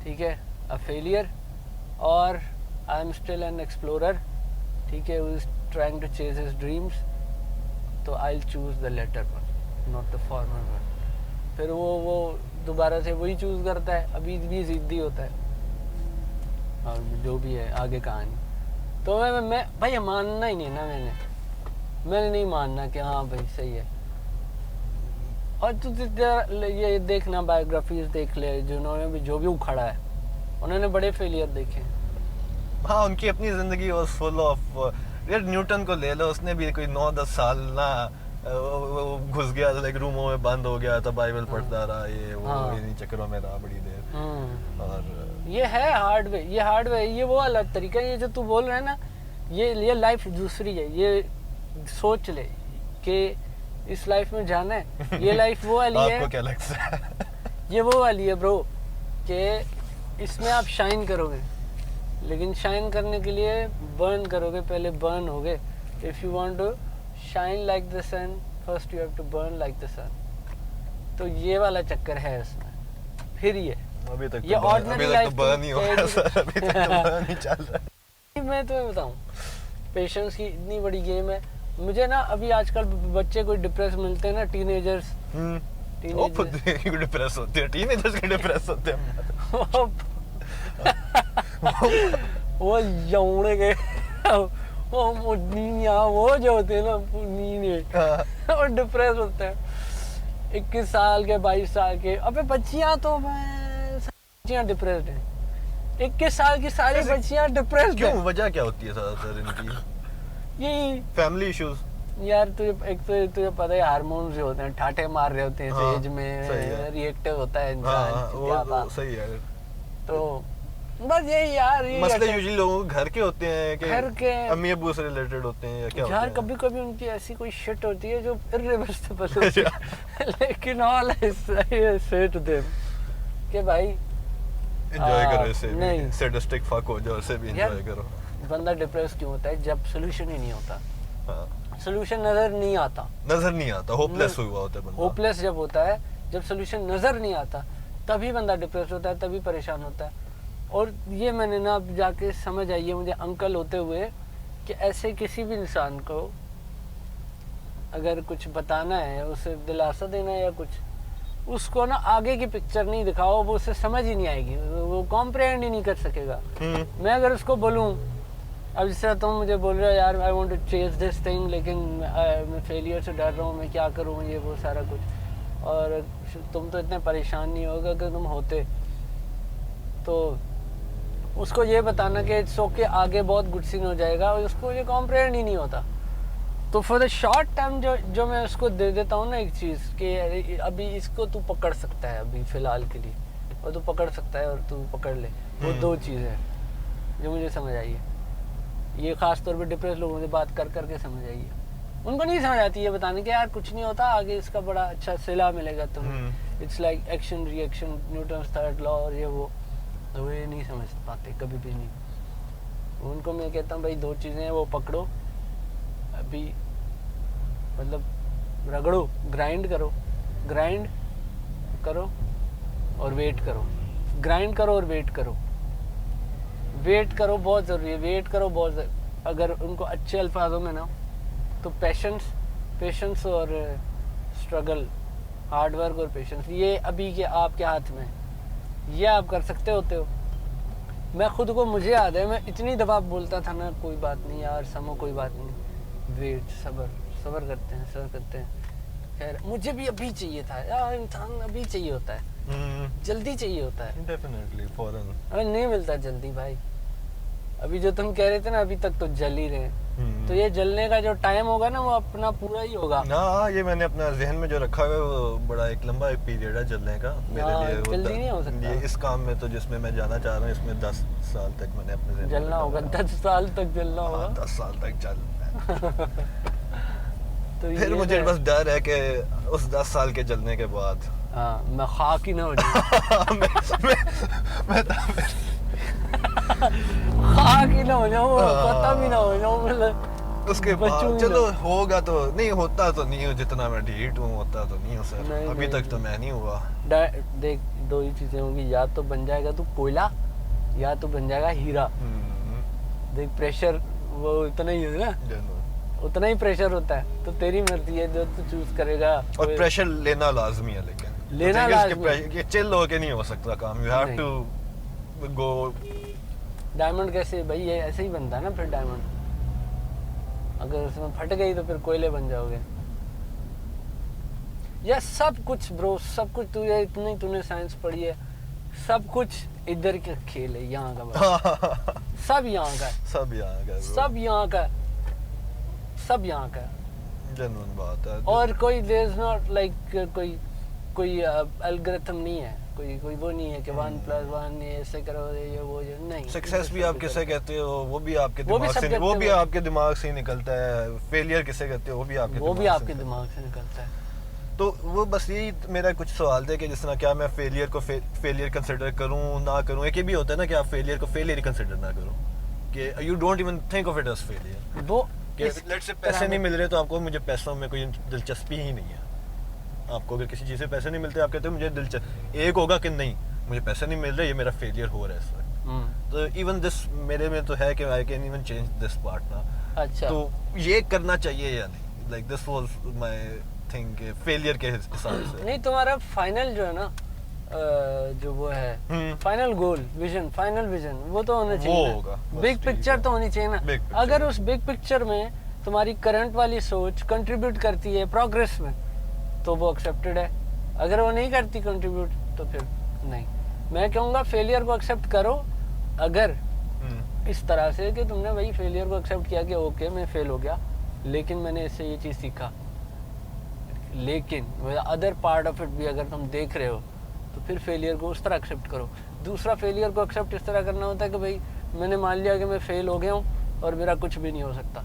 ठीक है, अ फेलियर, और I am still an explorer, ठीक है, who is trying to chase his dreams. तो I will choose the latter one, not the former one. फिर वो दोबारा से वही चूज करता है, अभी भी जिद्दी होता है, और जो भी है आगे कहानी। तो मैं भाई मानना ही नहीं ना, मैंने नहीं मानना कि हाँ भाई सही है। और तू ये देखना, बायोग्राफीज देख ले, जिन्होंने भी जो भी उखड़ा है, उन्होंने बड़े फेलियर देखे। हाँ, उनकी अपनी जिंदगी वाज फुल ऑफ। यार न्यूटन को ले लो, उसने भी कोई 9-10 साल ना वो घुस गया, लाइक रूमों में बंद हो गया था, बाइबल पढ़ता रहा, ये वो इन्हीं चक्करों में रहा बड़ी देर। और ये है हार्ड वे, ये वो अलग तरीका है। ये जो तू बोल रहा है ना, ये लाइफ दूसरी है। ये सोच ले कि इस लाइफ में जाना है, ये लाइफ वो वाली है। आपको क्या लगता है? ये वो वाली है ब्रो, कि इसमें आप शाइन करोगे, लेकिन शाइन करने के लिए बर्न करोगे, पहले बर्न होगे। If you want to shine like the sun, first you have to burn like the sun. तो ये वाला चक्कर है इसमें। फिर ये अभी तक ये ऑर्डिनरी लाइफ तो बर्न ही हो रहा है सर, अभी तक तो बर्न ही चल रहा है। मैं तुम्हें बताऊं, पेशेंस की इतनी बड़ी गेम है। मुझे ना अभी आजकल बच्चे कोई डिप्रेस मिलते हैं ना, टीनेजर्स डिप्रेस होते हैं, टीनेजर्स के डिप्रेस होते हैं। वो जौने के वो नीनिया, वो जो होते हैं ना नीने, वो डिप्रेस होते हैं। 21 साल के, 22 साल के, अबे बच्चियां तो बच्चियां डिप्रेस्ड हैं। 21 साल की सारी बच्चियां डिप्रेस्ड क्यों? वजह क्या होती है ज्यादातर इनकी? यही फैमिली इश्यूज। यार तुझे पता है, हार्मोन्स जो होते हैं ठाटे मार रहे होते हैं इस एज में, रिएक्टिव होता है इंसान। सही है। तो बस यही यार, ये मसले यूजुअली लोगों के घर के होते हैं कि घर के अम्मी अब्बू से रिलेटेड होते हैं या क्या होते यार हैं? कभी कभी उनकी ऐसी कोई शिट होती है जो इर्रिवर्सिबल होती है। लेकिन ऑल आई से टू देम कि भाई एंजॉय करो इसे, नहीं सैडिस्टिक फक हो जाओ, इसे भी एंजॉय करो। बंदा डिप्रेस क्यों होता है? जब सोल्यूशन ही नहीं होता, सोल्यूशन नजर नहीं आता, होपलेस हुआ होता है बंदा। होपलेस जब होता है, जब सोल्यूशन नजर नहीं आता, तभी बंदा डिप्रेस होता है, तभी परेशान होता है। और ये मैंने ना जाके समझ आई है मुझे अंकल होते हुए, कि ऐसे किसी भी इंसान को अगर कुछ बताना है, उसे दिलासा देना है या कुछ, उसको ना आगे की पिक्चर नहीं दिखाओ, वो उसे समझ ही नहीं आएगी, वो कॉम्प्रिहेंड ही नहीं कर सकेगा। मैं अगर उसको बोलूं, अब जिस तुम मुझे बोल रहे हो यार I want to chase this thing, लेकिन मैं फेलियर से डर रहा हूँ, मैं क्या करूँ, ये वो सारा कुछ, और तुम तो इतने परेशान नहीं होगा अगर तुम होते। तो उसको ये बताना कि इट्स ओके, आगे बहुत गुड सीन हो जाएगा, और उसको ये कॉम्प्रिहेंड ही नहीं होता। तो फॉर द शॉर्ट टाइम जो मैं उसको दे देता हूँ ना एक चीज़, कि अभी इसको तू पकड़ सकता है अभी फ़िलहाल के लिए, और तू पकड़ सकता है और तू पकड़ ले, वो 2 चीज़ें हैं जो मुझे समझ आई है। ये ख़ास तौर पे डिप्रेस लोगों से बात कर करके समझ आई है। उनको नहीं समझ आती है बताने के यार कुछ नहीं होता, आगे इसका बड़ा अच्छा सिला मिलेगा तुम्हें, it's like action reaction, Newton's third law, और ये वो, तो ये नहीं समझ पाते कभी भी नहीं। उनको मैं कहता हूँ भाई 2 चीज़ें हैं, वो पकड़ो अभी, मतलब रगड़ो, ग्राइंड करो, ग्राइंड करो और वेट करो, ग्राइंड करो और वेट करो, वेट करो बहुत ज़रूरी है, वेट करो बहुत अगर उनको अच्छे अल्फाजों में ना, तो पेशेंस और स्ट्रगल, हार्ड वर्क और पेशेंस, ये अभी के आपके हाथ में है, ये आप कर सकते होते हो। मैं खुद को, मुझे याद है, मैं इतनी दफ़ा बोलता था ना, कोई बात नहीं यार समो, कोई बात नहीं, वेट, सब्र करते हैं। खैर मुझे भी अभी चाहिए था यार, इंसान अभी चाहिए होता है, जल्दी चाहिए होता है, डेफिनेटली फौरन, अगर नहीं मिलता जल्दी भाई। अभी जो तुम कह रहे थे ना, अभी तक तो जल ही रहे हैं, तो ये जलने का जो टाइम होगा ना, वो अपना पूरा ही होगा ना। ये मैंने अपना जहन में जो रखा हुआ है, वो बड़ा एक लंबा एक पीरियड है जलने का मेरे लिए। जल्दी नहीं हो सकता ये इस काम में तो जिसमें मैं जाना चाह रहा हूँ, इसमें 10 साल तक मैंने अपने जहन में जलना रखा होगा, हुआ है। 10 साल तक जलना होगा। 10 साल तक चलना है। तो फिर ये मुझे है। बस डर है कि उस 10 साल के जलने के बाद हाँ, मैं खाक ही ना हो जाऊँ। मैं तो खाक ही ना हो जाऊँ, पता भी ना हो जाऊँ, मतलब उसके बचूं बाद ही चलो ना। होगा तो नहीं, होता तो नहीं हो जितना मैं ढीठ हूँ, होता तो नहीं हो सर, नहीं, अभी नहीं, तक तो मैं नहीं हुआ। देख, दो ही चीजें होंगी, या तो बन जाएगा तू कोयला, या तो बन जाएगा हीरा। देख प्रेशर वो उतना ही है ना, उतना ही प्रेशर होता है, तो तेरी मर्जी है जो तू चूज करेगा। और प्रेशर लेना लाजमी है, लेकिन लेना लाजमी है। ये चिल होके नहीं हो सकता काम, यू हैव नहीं। To go. डायमंड कैसे भाई, ये ऐसे ही बनता है ना फिर डायमंड, अगर उसमें फट गई तो फिर कोयले बन जाओगे। यह सब कुछ ब्रो, सब कुछ, तू ये इतनी तूने साइंस पढ़ी है, सब कुछ इधर का खेल है, यहाँ का बस। सब यहाँ का है, सब यहाँ का bro। सब यहाँ का है, सब यहाँ का है। जेन्युइन बात है। और कोई देयर इज नॉट लाइक कोई एल्गोरिथम नहीं है, कोई वो नहीं है कि 1+1 ये ऐसे करो, ये वो ये नहीं। सक्सेस भी आप किसे कहते हो, वो भी आपके वो भी दिमाग से, subjective वो भी है। आपके दिमाग से ही निकलता है। फेलियर किसे कहते हो, वो भी आपके वो भी दिमाग आपके से दिमाग से निकलता है। तो वो बस यही मेरा कुछ सवाल थे कि जिस तरह क्या मैं फेलियर को फेलियर कंसिडर करूं ना करूं। एक ये भी होता है ना कि आप फेलियर को फेलियर ही कंसिडर ना करो, कि you don't even think of it as failure. वो कि लेट्स से पैसे नहीं मिल रहे तो आपको, मुझे पैसों में कोई दिलचस्पी ही नहीं है। आपको अगर किसी चीज़ से पैसे नहीं मिलते, आप कहते हो मुझे दिलचस्प, एक होगा कि नहीं मुझे पैसे नहीं मिल रहे, ये मेरा फेलियर हो रहा है इस वक्त। तो इवन दिस मेरे में तो है कि I can even change this part ना। अच्छा, तो ये करना चाहिए या नहीं, like this was my thing failure के हिसाब से। नहीं तुम्हारा फाइनल जो है ना, जो वो है final goal, vision, final vision, वो तो होना चाहिए, वो होगा, बस बिग ठीक पिक्चर है। तो होनी चाहिए ना। Big picture। अगर उस बिग पिक्चर में तुम्हारी करंट वाली सोच कंट्रीब्यूट करती है प्रोग्रेस में, तो वो एक्सेप्टेड है। अगर वो नहीं करती कंट्रीब्यूट, तो फिर नहीं। मैं कहूँगा फेलियर को एक्सेप्ट करो, अगर इस तरह से कि तुमने भाई फेलियर को एक्सेप्ट किया कि ओके मैं फेल हो गया, लेकिन मैंने इससे ये चीज़ सीखा। लेकिन अदर पार्ट ऑफ इट भी अगर तुम देख रहे हो, तो फिर फेलियर को उस तरह एक्सेप्ट करो। दूसरा फेलियर को एक्सेप्ट इस तरह करना होता है कि भाई मैंने मान लिया कि मैं फेल हो गया हूँ और मेरा कुछ भी नहीं हो सकता।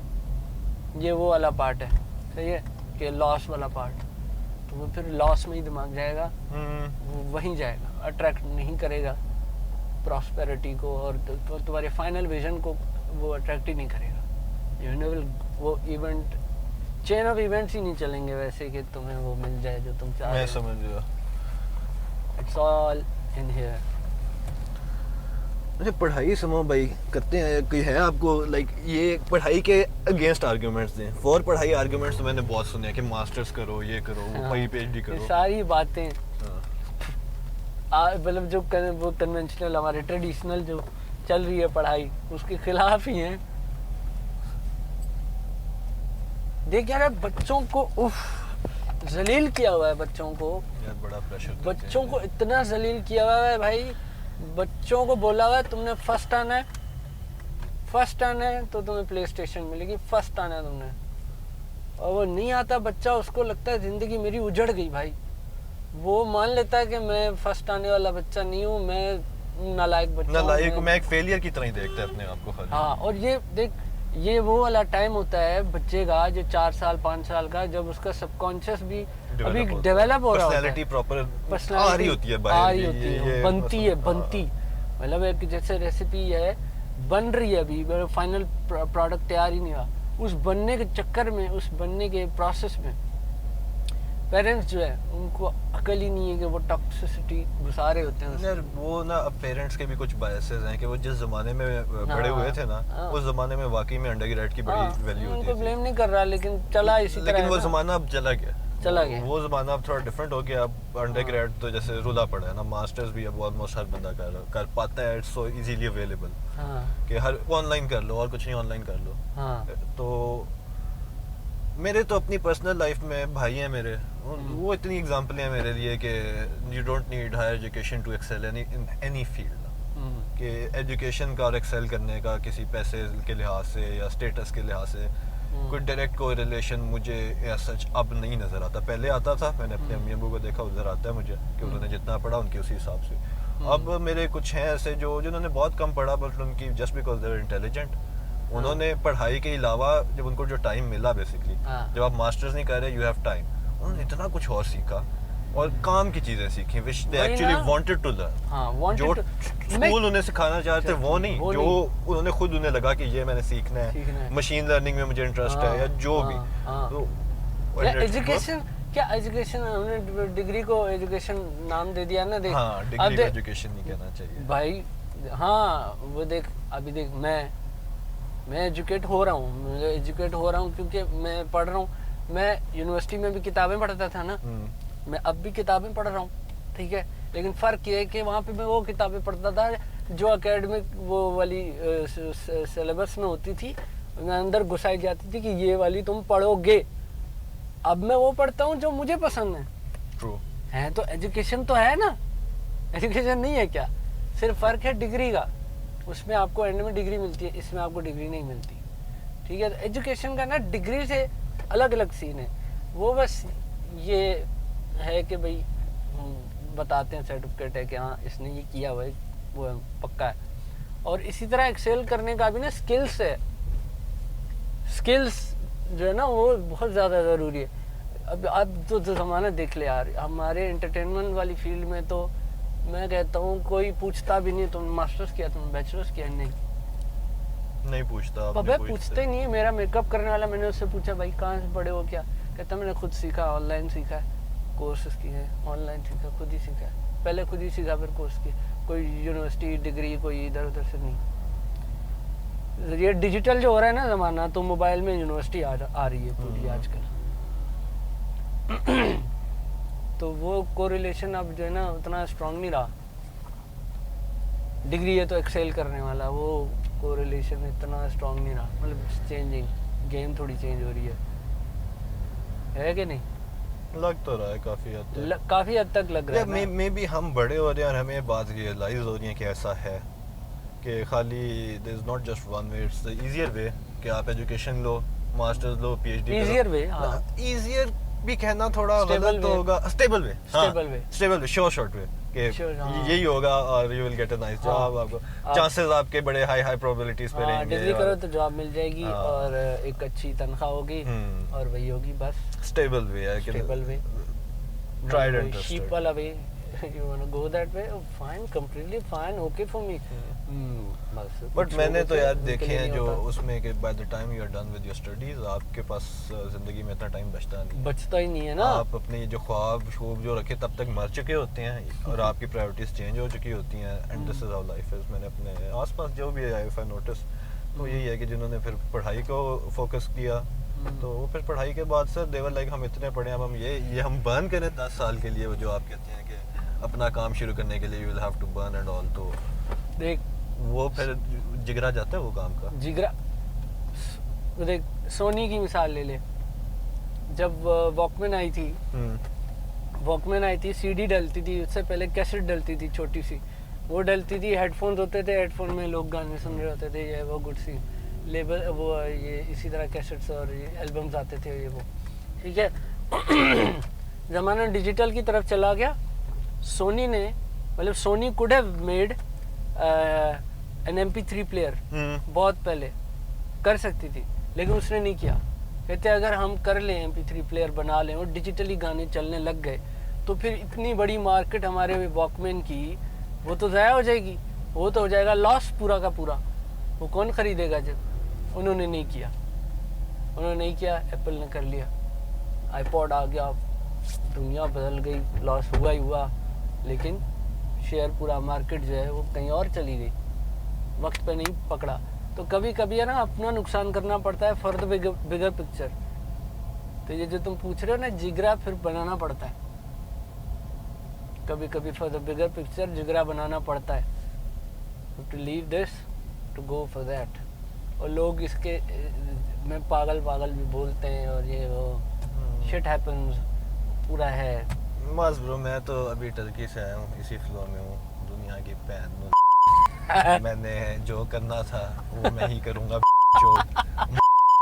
ये वो वाला पार्ट है, सही है, कि लॉस वाला पार्ट। तो वो फिर लॉस में ही दिमाग जाएगा, वो वहीं जाएगा, अट्रैक्ट नहीं करेगा प्रॉस्पेरिटी को, और तो तुम्हारे फाइनल विजन को वो अट्रैक्ट ही नहीं करेगा। वो इवेंट, चेन ऑफ इवेंट्स ही नहीं चलेंगे वैसे कि तुम्हें वो मिल जाए जो तुम चाह रहे मैं हो। समझ गया। It's all in here. अच्छा, पढ़ाई समझो भाई करते हैं, कोई है आपको लाइक ये पढ़ाई के अगेंस्ट आर्गुमेंट्स दें? फॉर पढ़ाई आर्गुमेंट्स तो मैंने बहुत सुने हैं कि मास्टर्स करो, ये करो, वो पीएचडी ये करो। सारी बातें हाँ। मतलब जो वो कन्वेंशनल हमारे ट्रेडिशनल जो चल रही है पढ़ाई, उसके खिलाफ ही हैं। देख यार, बच्चों को जलील किया हुआ है, बच्चों को, यार बड़ा प्रेशर देते बच्चों हैं। को इतना जलील किया हुआ है भाई। बच्चों को बोला हुआ है तुमने फर्स्ट आना है, फर्स्ट आना है तो तुम्हें प्ले स्टेशन मिलेगी, फर्स्ट आना है तुमने। और वो नहीं आता बच्चा, उसको लगता है जिंदगी मेरी उजड़ गई भाई। वो मान लेता है कि मैं फर्स्ट आने वाला बच्चा नहीं हूँ, मैं नालायक बच्चा हूँ, नालायक को मैं एक फेलियर की तरह ही देखता है अपने आप को खाली। हाँ, और ये देख, ये वो वाला टाइम होता है बच्चे का जो 4 साल 5 साल का, जब उसका सबकॉन्शियस भी अभी डेवलप हो रहा होता है, पर्सनालिटी प्रॉपर पर्सनालिटी आ रही होती है आ बाहर, रही होती है, ये बनती है, बनती, हाँ। मतलब एक जैसे रेसिपी है बन रही है अभी, फाइनल प्रोडक्ट तैयार ही नहीं हुआ, उस बनने के चक्कर में, उस बनने के प्रोसेस में पेरेंट्स जो है उनको अकल ही नहीं है कि वो टॉक्सिसिटी घुसा रहे होते हैं उसमें। यार वो ना अब पेरेंट्स के भी कुछ बायसेस हैं कि वो जिस जमाने में बड़े हुए थे ना, हाँ। उस जमाने में वाकई में अंडरग्रेड की हाँ, बड़ी वैल्यू होती उनको थी। ब्लेम नहीं कर रहा, लेकिन चला इसी तरह लेकिन है वो ना। जमाना अब चला गया। वो जमाना अब थोड़ा डिफरेंट हो गया। अब अंडरग्रेड तो जैसे रुला पड़ा है ना, मास्टर्स भी अब ऑलमोस्ट हर बंदा कर पाता है। इट्स सो इजीली अवेलेबल हाँ कि हर ऑनलाइन कर लो और कुछ नहीं ऑनलाइन कर लो। हाँ तो मेरे तो अपनी पर्सनल लाइफ में भाई हैं मेरे, वो इतनी एग्जांपल है मेरे लिए कि you don't need higher education to excel in any field. कि एजुकेशन का और एक्सेल करने का किसी पैसे के लिहाज से या स्टेटस के लिहाज से कोई डायरेक्ट कोई रिलेशन मुझे एज सच अब नहीं नज़र आता। पहले आता था, मैंने अपने अम्मी अबू को देखा, उधर आता है मुझे कि उन्होंने जितना पढ़ा उनके उसी हिसाब से। अब मेरे कुछ हैं ऐसे जो जिन्होंने बहुत कम पढ़ा, बट उनकी just because they are intelligent, उन्होंने पढ़ाई के अलावा जब उनको जो टाइम मिला बेसिकली, जब आप मास्टर्स नहीं कर रहे, यू हैव टाइम, उन्होंने इतना कुछ और सीखा और काम की चीजें सीखी which they actually wanted to learn. जो स्कूल उन्हें सिखाना चाहते वो नहीं, जो उन्होंने खुद उन्हें लगा कि ये मैंने सीखना है, मशीन लर्निंग में मुझे इंटरेस्ट है या जो भी। तो एजुकेशन क्या, एजुकेशन हमने डिग्री को एजुकेशन नाम दे दिया ना। देख हाँ, डिग्री को एजुकेशन नहीं कहना चाहिए भाई। हाँ वो देख, अभी देख मैं एजुकेट हो रहा हूँ, एजुकेट हो रहा हूँ क्योंकि मैं पढ़ रहा हूँ। मैं यूनिवर्सिटी में भी किताबें पढ़ता था ना, मैं अब भी किताबें पढ़ रहा हूँ, ठीक है। लेकिन फ़र्क ये है कि वहाँ पे मैं वो किताबें पढ़ता था जो एकेडमिक वो वाली सिलेबस में होती थी, मैं अंदर घुसाई जाती थी कि ये वाली तुम पढ़ोगे। अब मैं वो पढ़ता हूँ जो मुझे पसंद है। ट्रू है तो एजुकेशन तो है ना, एजुकेशन नहीं है क्या? सिर्फ फ़र्क है डिग्री का, उसमें आपको एंड में डिग्री मिलती है, इसमें आपको डिग्री नहीं मिलती, ठीक है। तो एजुकेशन का ना डिग्री से अलग अलग सीन है। वो बस ये है कि भाई बताते हैं सर्टिफिकेट है कि हाँ इसने ये किया हुआ है, वो पक्का है। और इसी तरह एक्सेल करने का भी ना स्किल्स है। स्किल्स जो है ना वो बहुत ज़्यादा ज़रूरी है। अब तो ज़माना देख ले यार, हमारे एंटरटेनमेंट वाली फील्ड में तो मैं कहता हूँ कोई पूछता भी नहीं तुम मास्टर्स किया, तुम बैचलर्स किया, नहीं पूछता। अबे पूछते ही नहीं है। मेरा मेकअप करने वाला, मैंने उससे पूछा भाई कहाँ से पढ़े हो क्या, कहता मैंने खुद सीखा, ऑनलाइन सीखा है, कोर्सेज किए हैं, ऑनलाइन सीखा, खुद ही सीखा है, पहले खुद ही सीखा फिर कोर्स किया, कोई यूनिवर्सिटी डिग्री कोई इधर उधर से नहीं। ये डिजिटल जो हो रहा है ना ज़माना, तो मोबाइल में यूनिवर्सिटी आ रही है पूरी आजकल। तो वो कोरिलेशन अब जो है ना उतना स्ट्रांग नहीं रहा। डिग्री है तो एक्सेल करने वाला, वो कोरिलेशन इतना स्ट्रांग नहीं रहा। मतलब चेंजिंग, गेम थोड़ी चेंज हो रही है कि नहीं? लग तो रहा है काफी हद तक, काफी हद तक लग रहा है। मे बी हम बड़े हो रहे हैं और हमें बात रियलाइज हो रही है कि ऐसा है कि खाली there is not just one way, it's the easier way कि आप एजुकेशन लो, मास्टर्स लो, पीएचडी। इजियर वे, हां इजियर भी कहना थोड़ा गलत तो होगा। Stable way, stable way, short way कि यही होगा और you will get a nice job. आपको चांसेस आपके बड़े हाई प्रोबेबिलिटीज पे रहेंगे। डिग्री करो तो जॉब मिल जाएगी और एक अच्छी तनख्वाह होगी और वही होगी बस। स्टेबल वे है कि stable way, tried and trusted, sheep वाला वे। You wanna go that way? Oh, fine, completely fine, okay for me. But मैंने तो यार देखे हैं जो उसमें कि by the time you are done with your studies, आपके पास जिंदगी में इतना टाइम बचता ही नहीं है ना। आप अपनी जो ख्वाब शूब जो रखे तब तक मर चुके होते हैं और आपकी प्रायोरिटीज चेंज हो चुकी होती हैं। And this is how life is. मैंने अपने आसपास जो भी है इफ आई नोटिस, तो यही है कि जिन्होंने फिर पढ़ाई को फोकस किया तो वो फिर पढ़ाई के बाद सर देवर लाइक हम इतने पढ़े, अब हम ये हम बर्न करें 10 साल के लिए, वो जो आप कहते हैं कि अपना काम शुरू करने के लिए you will have to burn and all, तो देख वो फिर जिगरा जाता है वो काम का जिगरा। देख सोनी की मिसाल ले ले, जब वॉकमैन आई थी, सीडी डलती थी, उससे पहले कैसेट डलती थी छोटी सी, वो डलती थी, हेडफोन्स होते थे, हेडफोन में लोग गाने सुन रहे होते थे, ये वो गुड सी लेबल, वो ये इसी तरह कैसेट्स और ये एल्बम्स आते थे, ये वो ठीक है। ज़माना डिजिटल की तरफ चला गया। सोनी ने मतलब Sony could have made an MP3 player बहुत पहले, कर सकती थी, लेकिन उसने नहीं किया। कहते अगर हम कर लें MP3 प्लेयर बना लें और डिजिटली गाने चलने लग गए तो फिर इतनी बड़ी मार्केट हमारे वॉकमैन की वो तो ज़ाया हो जाएगी, वो तो हो जाएगा लॉस पूरा का पूरा, वो कौन ख़रीदेगा। जब उन्होंने नहीं किया, एप्पल ने कर लिया, आईपॉड आ गया, दुनिया बदल गई, लॉस हुआ ही हुआ, लेकिन शेयर पूरा मार्केट जो है वो कहीं और चली गई, वक्त पे नहीं पकड़ा। तो कभी कभी है ना अपना नुकसान करना पड़ता है फॉर द बिगर पिक्चर। तो ये जो तुम पूछ रहे हो ना, जिगरा फिर बनाना पड़ता है, कभी कभी फॉर द बिगर पिक्चर जिगरा बनाना पड़ता है, to leave this to go for that. और लोग इसके में पागल पागल भी बोलते हैं और ये वो शिट हैपेंस पूरा है। बस ब्रो, मैं तो अभी टर्की से आया हूँ, इसी फ्लो में हूँ, दुनिया की पैन मैंने जो करना था वो मैं ही करूँगा। जो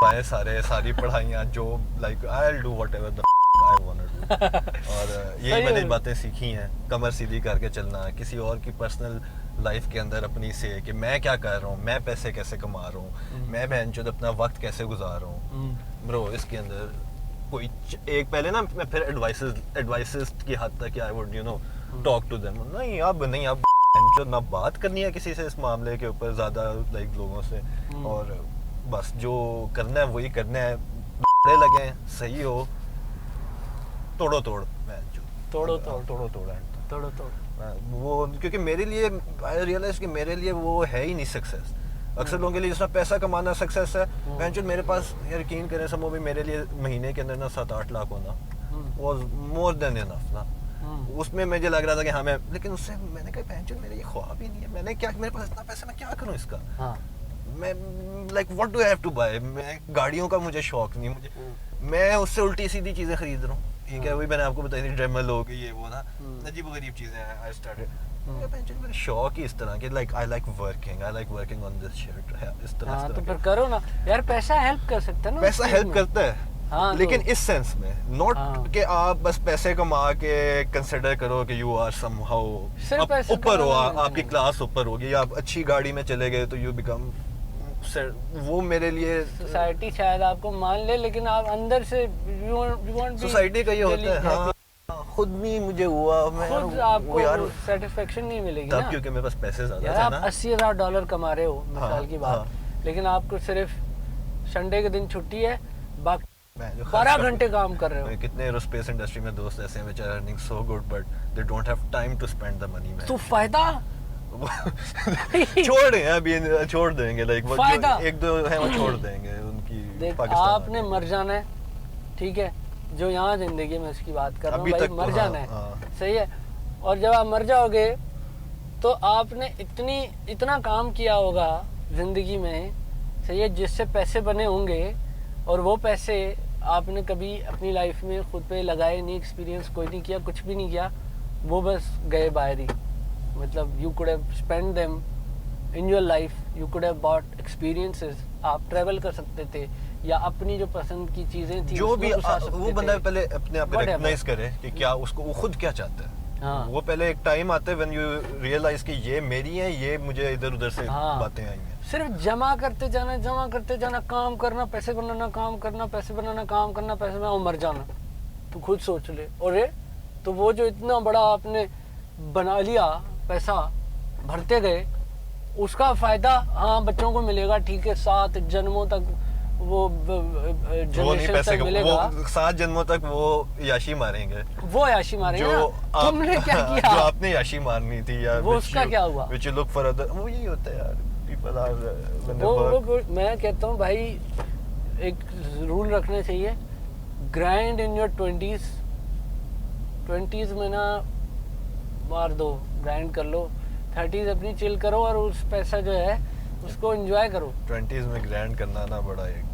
पाए सारी पढ़ाइयाँ जो like I will do whatever the I want to. और यही मैंने बातें सीखी हैं, कमर सीधी करके चलना, किसी और की पर्सनल लाइफ के अंदर अपनी से कि मैं क्या कर रहा हूँ, मैं पैसे कैसे कमा रहा हूँ, मैं बहनचोद अपना वक्त कैसे गुजार रहा हूँ। ब्रो इसके अंदर कोई एक पहले ना मैं फिर एडवाइसेस की हद तक I would talk to them, नहीं अब बहनचोद ना बात करनी है किसी से इस मामले के ऊपर ज़्यादा लाइक लोगों से, और बस जो करना है वही करना है, लगे सही हो, तोड़ो वो, क्योंकि मेरे लिए आई रियलाइज कि मेरे लिए वो है ही नहीं सक्सेस। अक्सर लोगों के लिए जिसमें पैसा कमाना सक्सेस है, मेरे पास यकीन करें समो भी मेरे लिए महीने के अंदर ना 7-8 लाख होना वाज मोर देन इनफ ना। उसमें मुझे लग रहा था कि हाँ मैं, लेकिन उससे मैंने कहा मेरे ये ख्वाब ही नहीं है, मैंने क्या, मेरे पास इतना पैसा मैं क्या करूँ इसका। मैं like what do I have to buy, मैं गाड़ियों का मुझे शौक नहीं, मुझे मैं उससे उल्टी सीधी चीजें खरीद रहा हूँ। ठीक है, वही मैंने आपको बताई थी, ड्रेमल हो गई, ये वो ना अजीब गरीब चीजें हैं। आई स्टार्टेड मेरा शौक ही इस तरह के, like I like working on this shit, इस तरह तो फिर करो ना यार, पैसा हेल्प कर सकता है ना, पैसा हेल्प करता है। लेकिन इस सेंस में नॉट कि आप बस पैसे कमा के कंसिडर करो कि यू आर समहाउ ऊपर हो, आपकी क्लास ऊपर होगी, या आप अच्छी गाड़ी में चले गए तो यू बिकम, वो मेरे लिए सोसाइटी शायद आपको मान ले, लेकिन आप अंदर से यू वांट सोसाइटी का ये होता है। हाँ, खुद भी मुझे हुआ, मैं खुद आपको यार सेटिस्फेक्शन नहीं मिलेगी ना, क्योंकि मेरे पास पैसे ज्यादा थे ना। आप $80,000 कमा रहे हो मिसाल की बात, लेकिन आपको सिर्फ संडे के दिन छुट्टी है, बाकी 12 घंटे काम कर रहे हो। कितने एरोस्पेस इंडस्ट्री में दोस्त ऐसे हैं which are earning so good but they don't have time to spend the money man। तो फायदा छोड़ रहे हैं अभी, छोड़ देंगे लाइक एक दो है वो छोड़ देंगे उनकी। देख आपने मर जाना है, ठीक है, जो यहाँ जिंदगी में इसकी बात कर रहा हूँ भाई, मर जाना है, सही है। और जब आप मर जाओगे तो आपने इतना काम किया होगा जिंदगी में, सही है, जिससे पैसे बने होंगे, और वो पैसे आपने कभी अपनी लाइफ में खुद पे लगाए नहीं, एक्सपीरियंस कोई नहीं किया, कुछ भी नहीं किया, वो बस गए बाहर ही। मतलब you could have spend them in your life, you could have bought experiences, आप ट्रैवल कर सकते थे, या अपनी जो पसंद की चीजें थी जो भी वो बंदा पहले अपने आप रिकॉग्नाइज करे कि क्या उसको, वो खुद क्या चाहता है। वो पहले एक टाइम आता है व्हेन यू रियलाइज कि ये मेरी है, ये मुझे इधर उधर से बातें आई हैं। सिर्फ जमा करते जाना, काम करना, पैसे बनाना, काम करना, पैसे बनाना, काम करना, पैसे बनाना, मर जाना। तू खुद सोच ले। और ये तो वो जो इतना बड़ा आपने बना लिया, पैसा भरते गए, उसका फायदा हाँ बच्चों को मिलेगा, ठीक है, 7 जन्मों तक वो जनरेशन तक मिलेगा, वो 7 जन्मों तक वो याशी मारेंगे, जो तुमने क्या किया, जो आपने याशी मारनी थी, या वो उसका क्या हुआ, which you look for other, वो यही होता है यार, people are वो मैं कहता हूँ भाई, एक रूल रखना चाहिए, ग्राइंड इन योर 20s में ना मार दो, ग्राइंड कर लो, 30s अपनी चिल करो, और उस पैसा जो है उसको एंजॉय करो। 20s में ग्राइंड करना ना बड़ा एक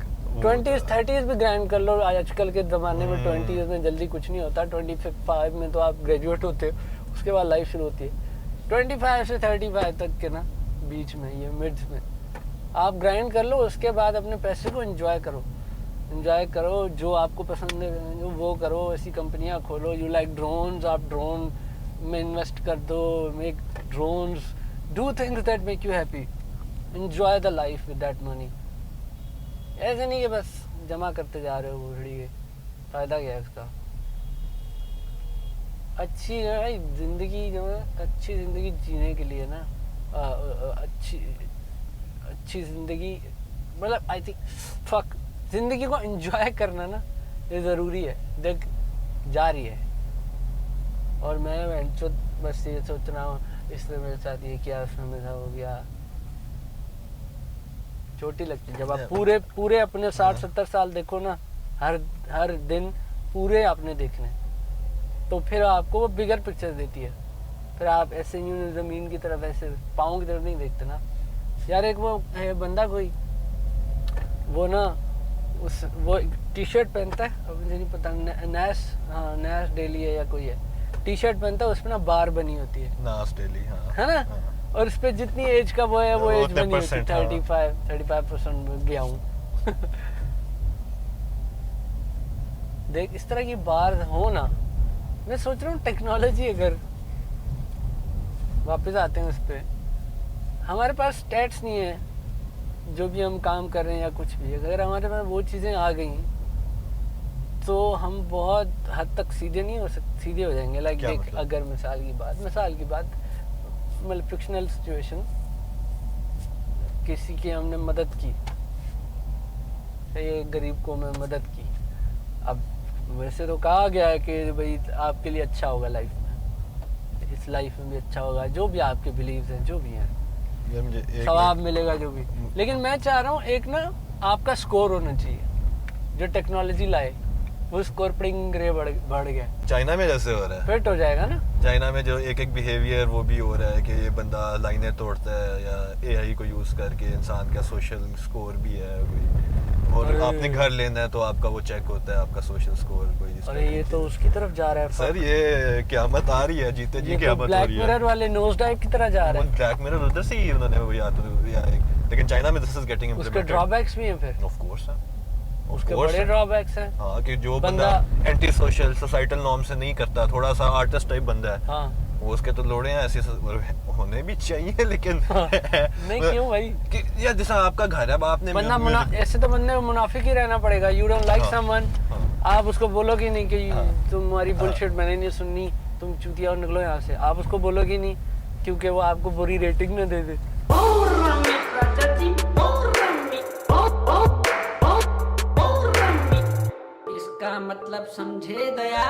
20s 30s भी ग्राइंड कर लो। आजकल के ज़माने में 20s में जल्दी कुछ नहीं होता, 25 में तो आप ग्रेजुएट होते हो, उसके बाद लाइफ शुरू होती है। 25 से 35 तक के ना बीच में, ये मिड्स में आप ग्राइंड कर लो, उसके बाद अपने पैसे को एंजॉय करो, जो आपको पसंद है जो वो करो, ऐसी कंपनियां खोलो। यू लाइक ड्रोन्स, आप ड्रोन में इन्वेस्ट कर दो, make drones, do things that make you happy, enjoy the life with that money. ऐसे नहीं कि बस जमा करते जा रहे हो घड़ी के, फायदा क्या है उसका। अच्छी भाई जिंदगी जो है, अच्छी जिंदगी जीने के लिए ना, अच्छी जिंदगी, मतलब आई थिंक जिंदगी को एंजॉय करना ना ये ज़रूरी है। देख जा रही है, और मैं वेंचर बस ये सोच रहा हूँ इसने मेरे साथ ये किया, उसने मेरे साथ हो गया। छोटी लगती है जब आप पूरे पूरे अपने 60-70 साल देखो ना, हर दिन पूरे आपने देखने, तो फिर आपको वो बिगर पिक्चर देती है। फिर आप ऐसे यूं जमीन की तरफ ऐसे पाँव की तरफ नहीं देखते ना यार। एक वो है बंदा कोई, वो ना वो टी शर्ट पहनता है, अब मुझे नहीं पता, नैस डेली है या कोई है, टी शर्ट पहनता है, उसमें ना बार बनी होती है, नास डेली, हाँ है ना, हाँ। और उस पे जितनी एज का वो है वो एज बनी होती है, 35%, 35% गया हूँ। देख इस तरह की बार हो ना, मैं सोच रहा हूँ टेक्नोलॉजी अगर वापस आते हैं उस पे, हमारे पास स्टैट्स नहीं है जो भी हम काम कर रहे हैं या कुछ भी, अगर हमारे पास वो चीज़ें आ गई तो हम बहुत हद तक सीधे नहीं हो सकते, सीधे हो जाएंगे। लाइक देख मतलब? अगर मिसाल की बात मतलब फिक्शनल सिचुएशन, किसी की हमने मदद की, एक गरीब को मैं मदद की, अब वैसे तो कहा गया है कि भाई आपके लिए अच्छा होगा लाइफ में, इस लाइफ में भी अच्छा होगा, जो भी आपके बिलीव्स हैं जो भी हैं, ये मुझे एक सवाब मिलेगा जो भी। लेकिन मैं चाह रहा हूँ एक ना आपका स्कोर होना चाहिए, जो टेक्नोलॉजी लाए वो स्कोर पिंग रे बढ़ गया, चाइना में जैसे हो रहा है, फिट हो जाएगा ना। चाइना में जो एक बिहेवियर वो भी हो रहा है कि ये बंदा लाइनें तोड़ता है या एआई को यूज करके इंसान का सोशल स्कोर भी है कोई, और अरे। आपने घर लेना है तो आपका वो चेक होता है आपका सोशल स्कोर कोई इस अरे तरह ये की तो चीज़। उसकी तरफ जा रहा है सर ये क़यामत आ रही है, जीते जी ये तो क़यामत हो ब्लैक रही है। मिरर वाले नोज डाइव की तरह जा रहा है। ब्लैक मिरर उधर से ही उन्होंने वो लेकिन चाइना में दिस इज गेटिंग उसके इम्प्लीमेंटेड। ड्रॉबैक्स भी हैं फिर, ऑफ कोर्स है, उसके बड़े ड्रॉबैक्स हैं। हाँ कि जो बंदा एंटी सोशल सोसाइटल नॉर्म से नहीं करता, थोड़ा सा आर्टिस्ट टाइप बंदा है, हाँ वो उसके तो लोड़े हैं ऐसे होने भी चाहिए, लेकिन नहीं क्यों भाई, कि यार जैसा आपका घर है, अब आपने बंदा ऐसे तो बंदे को मुनाफिक ही रहना पड़ेगा। यू डोंट लाइक समवन, आप उसको बोलोगे नहीं कि तुम्हारी बुलशिट मैंने नहीं सुननी, तुम चूतिया और निकलो यहाँ से, आप उसको बोलोगे नहीं क्योंकि वो आपको बुरी रेटिंग ना दे दे। इसका मतलब समझे दया।